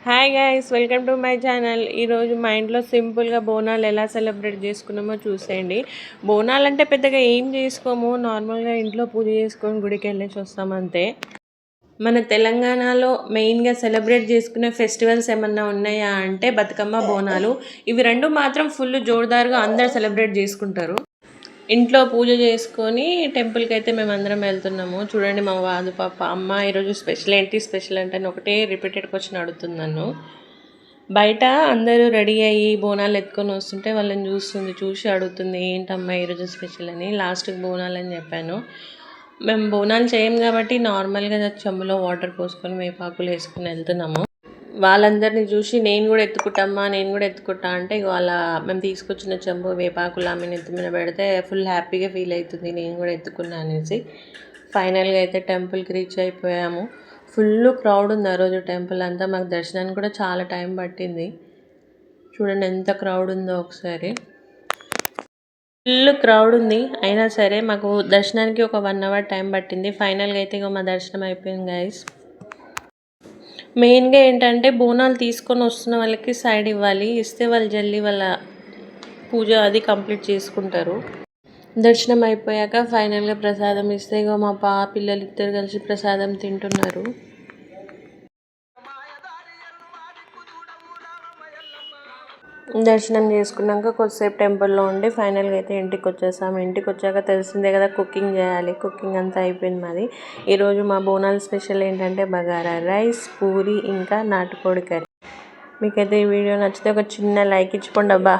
Hi guys, welcome to my channel. ఈరోజు మా ఇంట్లో సింపుల్గా బోనాలు ఎలా సెలబ్రేట్ చేసుకున్నామో చూసేయండి. బోనాలు అంటే పెద్దగా ఏం చేసుకోము, నార్మల్గా ఇంట్లో పూజ చేసుకొని గుడికి వెళ్ళేసి వస్తాం అంతే. మన తెలంగాణలో మెయిన్గా సెలబ్రేట్ చేసుకునే ఫెస్టివల్స్ ఏమన్నా ఉన్నాయా అంటే బతుకమ్మ, బోనాలు. ఇవి రెండు మాత్రం ఫుల్ జోరుదారుగా అందరు సెలబ్రేట్ చేసుకుంటారు. ఇంట్లో పూజ చేసుకొని టెంపుల్కి అయితే మేము అందరం వెళ్తున్నాము. చూడండి, మా వాదు పాప అమ్మ ఈరోజు స్పెషల్ ఏంటి స్పెషల్ అంటే ఒకటే రిపీటెడ్ క్వశ్చన్ అడుగుతుంది నన్ను. బయట అందరూ రెడీ అయ్యి బోనాలు ఎత్తుకొని వస్తుంటే వాళ్ళని చూసి అడుగుతుంది ఏంటమ్మా ఈరోజు స్పెషల్ అని. లాస్ట్కి బోనాలు అని చెప్పాను. మేము బోనాలు చేయం కాబట్టి నార్మల్గా చెంబులో వాటర్ పోసుకొని వేపాకులు వేసుకుని వెళ్తున్నాము. వాళ్ళందరినీ చూసి నేను కూడా ఎత్తుకుంటా అంటే వాళ్ళ మేము తీసుకొచ్చిన చెంబు వేపాకులు ఆమె నెత్తి మీద పెడితే ఫుల్ హ్యాపీగా ఫీల్ అవుతుంది, నేను కూడా ఎత్తుకున్నా అనేసి. ఫైనల్గా అయితే టెంపుల్కి రీచ్ అయిపోయాము. ఫుల్ క్రౌడ్ ఉంది ఆ రోజు టెంపుల్ అంతా. మాకు దర్శనానికి కూడా చాలా టైం పట్టింది. చూడండి ఎంత క్రౌడ్ ఉందో ఒకసారి. ఫుల్ క్రౌడ్ ఉంది, అయినా సరే మాకు దర్శనానికి ఒక 1 hour టైం పట్టింది. ఫైనల్గా అయితే మా దర్శనం అయిపోయింది గైస్. మెయిన్గా ఏంటంటే బోనాలు తీసుకొని వస్తున్న వాళ్ళకి సైడ్ ఇవ్వాలి, ఇస్తే వాళ్ళు జల్దీ వాళ్ళ పూజ అది కంప్లీట్ చేసుకుంటారు. దర్శనం అయిపోయాక ఫైనల్గా ప్రసాదం ఇస్తే మా పిల్లలు ఇద్దరు కలిసి ప్రసాదం తింటున్నారు. దర్శనం చేసుకున్నాక కొద్దిసేపు టెంపుల్లో ఉండి ఫైనల్గా అయితే ఇంటికి వచ్చేసాము. ఇంటికి వచ్చాక తెలిసిందే కదా కుకింగ్ చేయాలి. కుకింగ్ అంతా అయిపోయింది మాది. ఈరోజు మా బోనాలు స్పెషల్ ఏంటంటే బగారా రైస్, పూరి ఇంకా నాటుకోడి కర్రీ. మీకైతే ఈ వీడియో నచ్చితే ఒక చిన్న లైక్ ఇచ్చుకోండి అబ్బా.